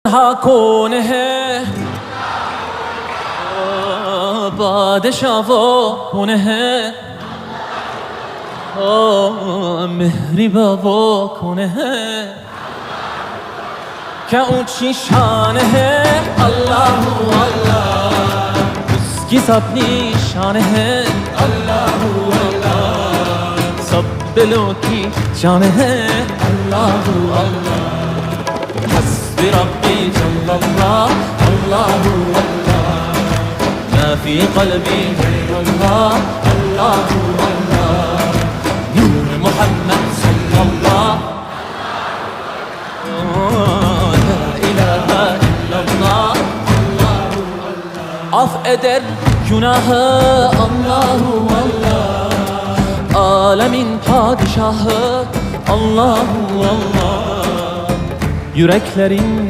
کون ہے بادشاہ وہ کون ہے مہرباں وہ کون ہے کیا اونچی شان ہے اللہ اللہ اس کی اپنی شان ہے اللہ اللہ سب دلوں کی جان ہے اللہ اللہ حسبي ربي جل الله الله الله ما في قلبي غير الله الله الله نور محمد صلى الله لا إله إلا الله الله الله af eder günahı Allahu Allah alemin padişahı Allahu Allah yüreklerin